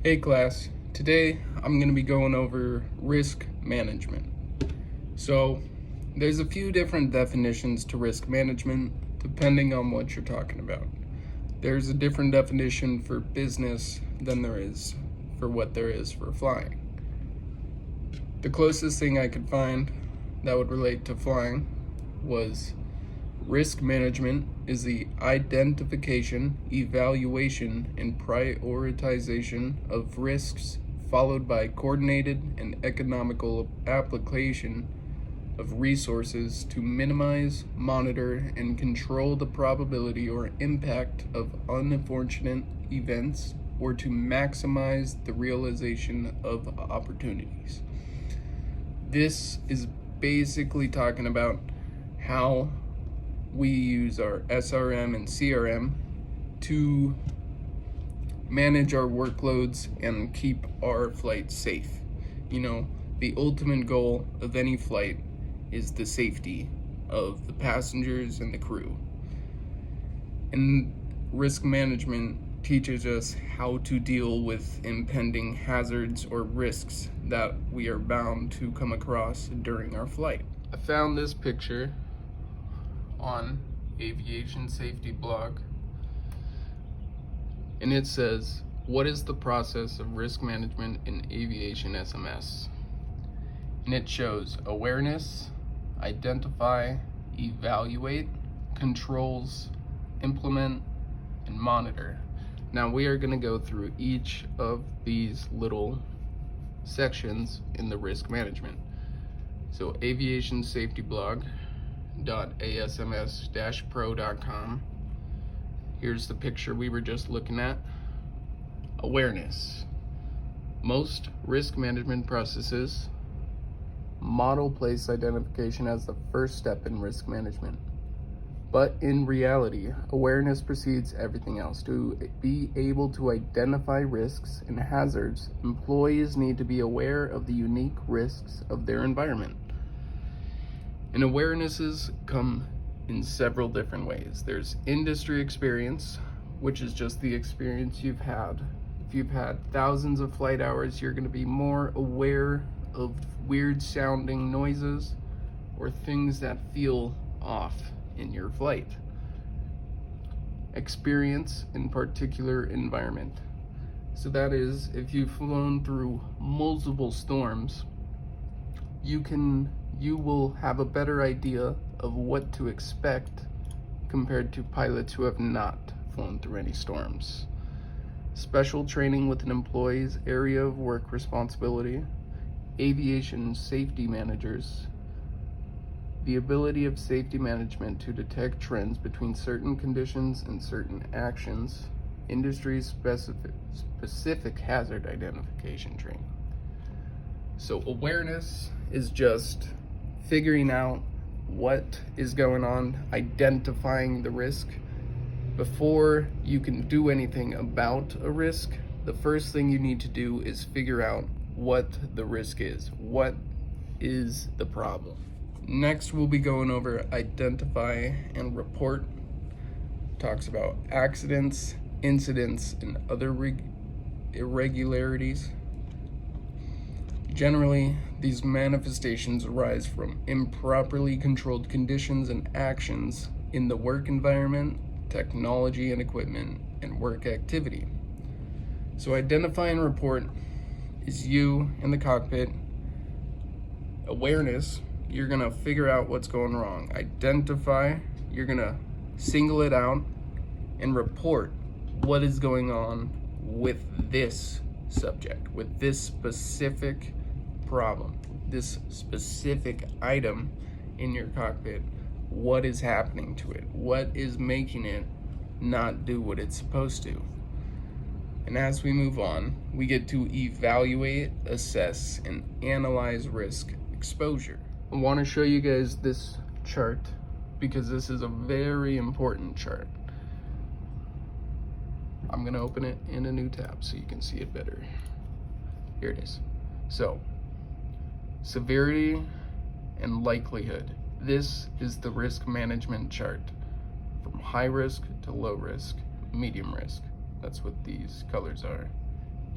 Hey class, today I'm going to be going over risk management. So there's a few different definitions to risk management depending on what you're talking about. There's a different definition for business than there is for what there is for flying. The closest thing I could find that would relate to flying was risk management is the identification, evaluation, and prioritization of risks, followed by coordinated and economical application of resources to minimize, monitor, and control the probability or impact of unfortunate events or to maximize the realization of opportunities. This is basically talking about how we use our SRM and CRM to manage our workloads and keep our flight safe. You know, the ultimate goal of any flight is the safety of the passengers and the crew. And risk management teaches us how to deal with impending hazards or risks that we are bound to come across during our flight. I found this picture on aviation safety blog, and it says, what is the process of risk management in aviation SMS? And it shows awareness, identify, evaluate, controls, implement, and monitor. Now we are going to go through each of these little sections in the risk management. So aviation safety blog .asms-pro.com. Here's the picture we were just looking at. Awareness. Most risk management processes model place identification as the first step in risk management. But in reality, awareness precedes everything else. To be able to identify risks and hazards, employees need to be aware of the unique risks of their environment. And awarenesses come in several different ways. There's industry experience, which is just the experience you've had. If you've had thousands of flight hours, you're going to be more aware of weird sounding noises or things that feel off in your flight. Experience in particular environment. So that is, if you've flown through multiple storms, you will have a better idea of what to expect compared to pilots who have not flown through any storms. Special training with an employee's area of work responsibility, aviation safety managers, the ability of safety management to detect trends between certain conditions and certain actions, industry specific hazard identification training. So awareness is just figuring out what is going on, identifying the risk. Before you can do anything about a risk, the first thing you need to do is figure out what the risk is. What is the problem? Next, we'll be going over identify and report. Talks about accidents, incidents, and other irregularities. Generally, these manifestations arise from improperly controlled conditions and actions in the work environment, technology and equipment, and work activity. So identify and report is you in the cockpit. Awareness, you're gonna figure out what's going wrong. Identify, you're gonna single it out and report what is going on with this subject, with this specific problem, this specific item in your cockpit. What is happening to it? What is making it not do what it's supposed to? And as we move on, we get to evaluate, assess, and analyze risk exposure. I want to show you guys this chart because this is a very important chart. I'm going to open it in a new tab so you can see it better. Here it is. So, severity and likelihood. This is the risk management chart from high risk to low risk, medium risk. That's what these colors are.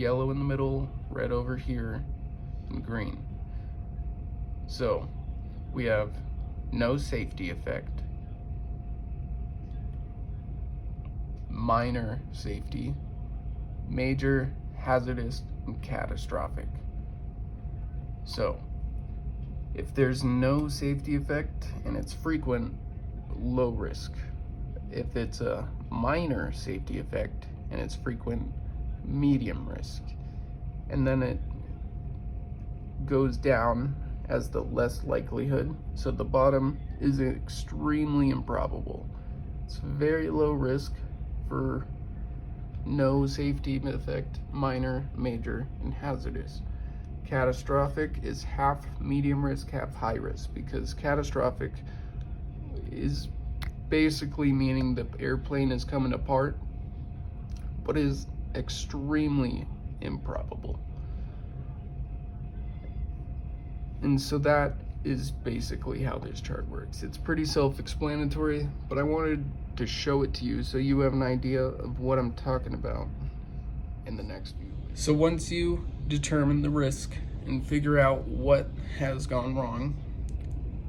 yellow in the middle, red over here, and green. So we have no safety effect, minor safety, major, hazardous, and catastrophic. So if there's no safety effect and it's frequent, low risk. If it's a minor safety effect and it's frequent, medium risk. And then it goes down as the less likelihood. So the bottom is extremely improbable. It's very low risk for no safety effect, minor, major, and hazardous. Catastrophic is half medium risk, half high risk, because catastrophic is basically meaning the airplane is coming apart, but is extremely improbable. And so that is basically how this chart works. It's pretty self-explanatory, but I wanted to show it to you so you have an idea of what I'm talking about in the next view. So once you determine the risk and figure out what has gone wrong,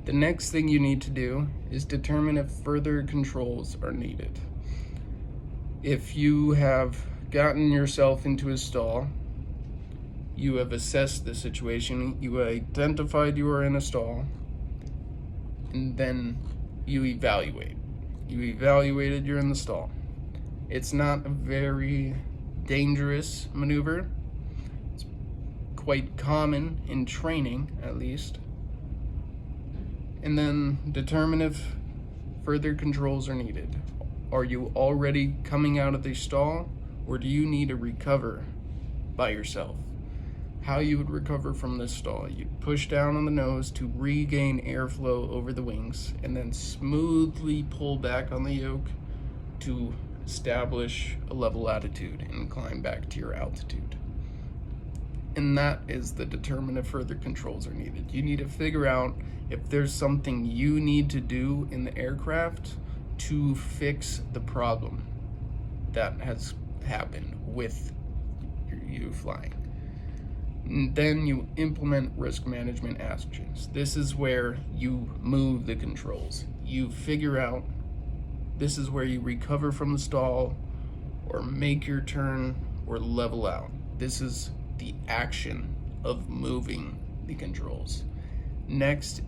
the next thing you need to do is determine if further controls are needed. If you have gotten yourself into a stall, you have assessed the situation, you identified you are in a stall, and then you evaluate. You evaluated you're in the stall. It's not a very dangerous maneuver. It's quite common in training, at least. And then determine if further controls are needed. Are you already coming out of the stall, or do you need to recover by yourself? How you would recover from this stall: you'd push down on the nose to regain airflow over the wings, and then smoothly pull back on the yoke to establish a level attitude and climb back to your altitude. And that is the determine if further controls are needed. You need to figure out if there's something you need to do in the aircraft to fix the problem that has happened with you flying. And then you implement risk management actions. This is where you move the controls. You figure out, this is where you recover from the stall, or make your turn, or level out. This is the action of moving the controls. Next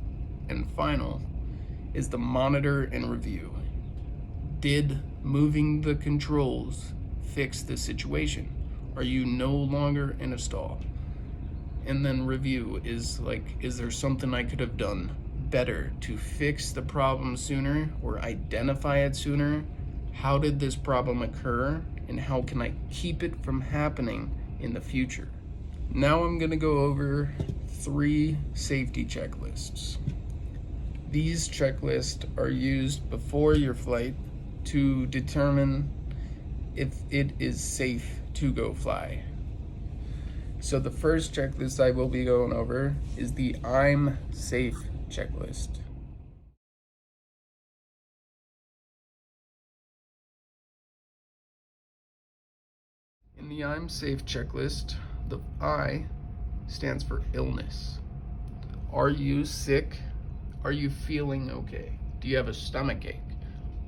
and final is the monitor and review. Did moving the controls fix the situation? Are you no longer in a stall? And then review is like, is there something I could have done better to fix the problem sooner or identify it sooner? How did this problem occur, and how can I keep it from happening in the future? Now I'm gonna go over 3 safety checklists. These checklists are used before your flight to determine if it is safe to go fly. So the first checklist I will be going over is the I'm safe checklist. In the I'm safe checklist, the I stands for illness. Are you sick? Are you feeling okay? Do you have a stomach ache?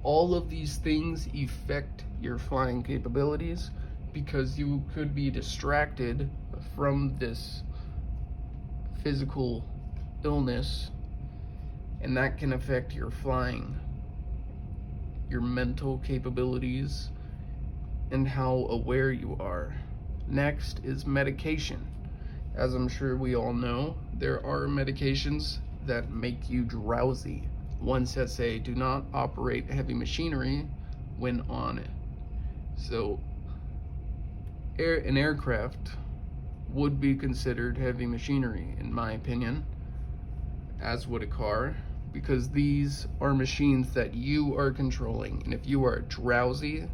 All of these things affect your flying capabilities, because you could be distracted from this physical illness, and that can affect your flying, your mental capabilities, and how aware you are. Next is medication. As I'm sure we all know, there are medications that make you drowsy. Ones that say do not operate heavy machinery when on it. So an aircraft would be considered heavy machinery, in my opinion, as would a car, because these are machines that you are controlling. And if you are drowsy,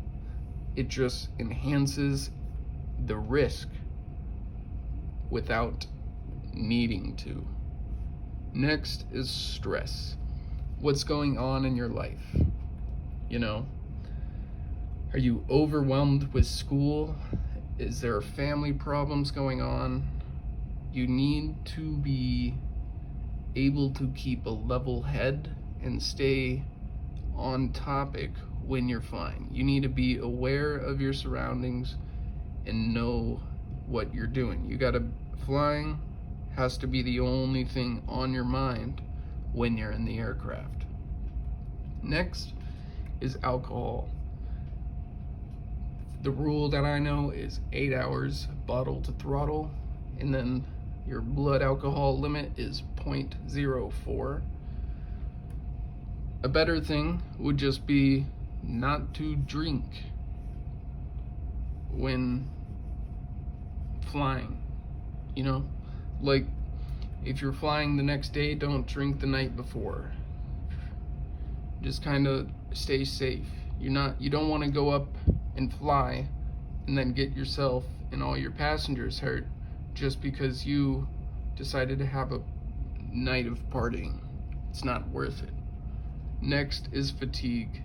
it just enhances the risk without needing to. Next is stress. What's going on in your life? You know, are you overwhelmed with school? Is there family problems going on? You need to be able to keep a level head and stay on topic when you're flying. You need to be aware of your surroundings and know what you're doing. Flying has to be the only thing on your mind when you're in the aircraft. Next is alcohol. The rule that I know is 8 hours bottle to throttle, and then your blood alcohol limit is 0.04. A better thing would just be not to drink when flying. Like if you're flying the next day, don't drink the night before. Just kind of stay safe. You don't want to go up and fly and then get yourself and all your passengers hurt just because you decided to have a night of partying. It's not worth it. Next is fatigue.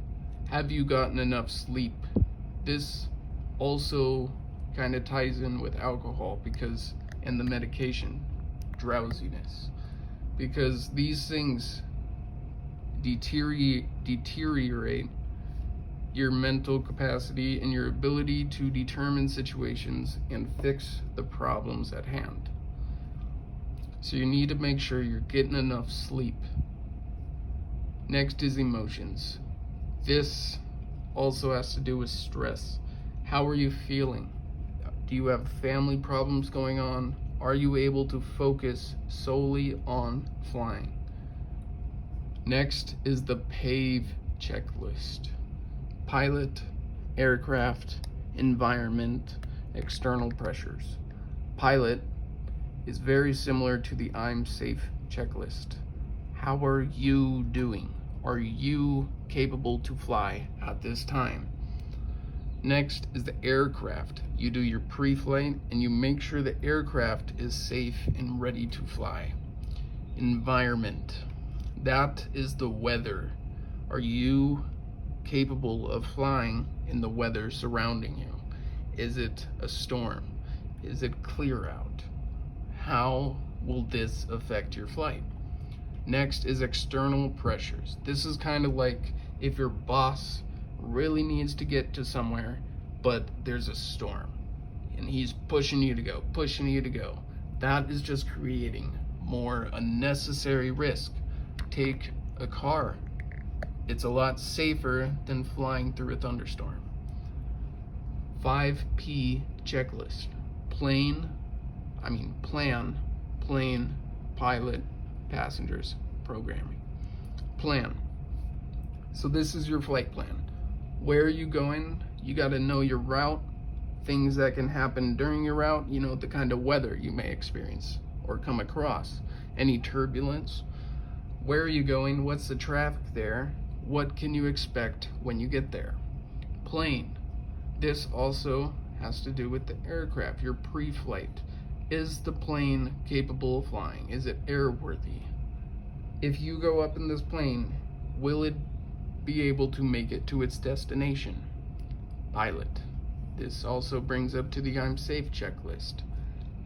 Have you gotten enough sleep? This also kind of ties in with alcohol and the medication, drowsiness, because these things deteriorate your mental capacity and your ability to determine situations and fix the problems at hand. So you need to make sure you're getting enough sleep. Next is emotions. This also has to do with stress. How are you feeling? Do you have family problems going on? Are you able to focus solely on flying? Next is the PAVE checklist. Pilot, aircraft, environment, external pressures. Pilot is very similar to the I'm safe checklist. How are you doing? Are you capable to fly at this time? Next is the aircraft. You do your pre-flight and you make sure the aircraft is safe and ready to fly. Environment. That is the weather. Are you capable of flying in the weather surrounding you? Is it a storm? Is it clear out? How will this affect your flight? Next is external pressures. This is kind of like if your boss really needs to get to somewhere, but there's a storm and he's pushing you to go. That is just creating more unnecessary risk. Take a car. It's a lot safer than flying through a thunderstorm. 5P checklist. Plan, plane, pilot, passengers, programming. Plan. So this is your flight plan. Where are you going? You got to know your route, things that can happen during your route, the kind of weather you may experience or come across, any turbulence. Where are you going? What's the traffic there? What can you expect when you get there? Plane. This also has to do with the aircraft, your pre-flight. Is the plane capable of flying? Is it airworthy? If you go up in this plane, will it be able to make it to its destination? Pilot. This also brings up to the I'm safe checklist.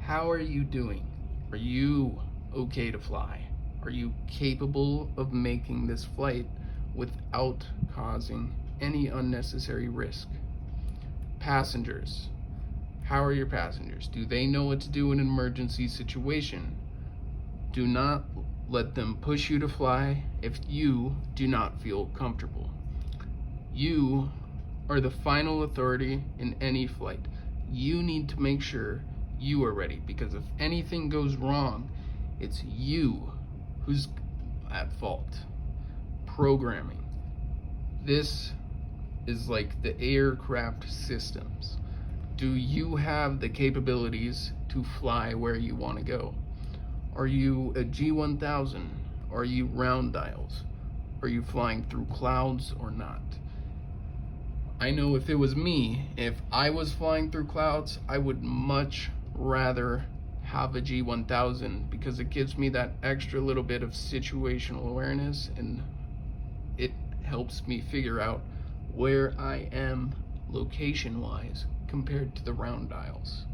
How are you doing? Are you okay to fly? Are you capable of making this flight without causing any unnecessary risk? Passengers. How are your passengers? Do they know what to do in an emergency situation? Do not let them push you to fly if you do not feel comfortable. You are the final authority in any flight. You need to make sure you are ready, because if anything goes wrong, it's you who's at fault. Programming. This is like the aircraft systems. Do you have the capabilities to fly where you want to go? Are you a G1000? Are you round dials? Are you flying through clouds or not? I know if it was me, if I was flying through clouds, I would much rather have a G1000 because it gives me that extra little bit of situational awareness and it helps me figure out where I am location-wise compared to the round dials.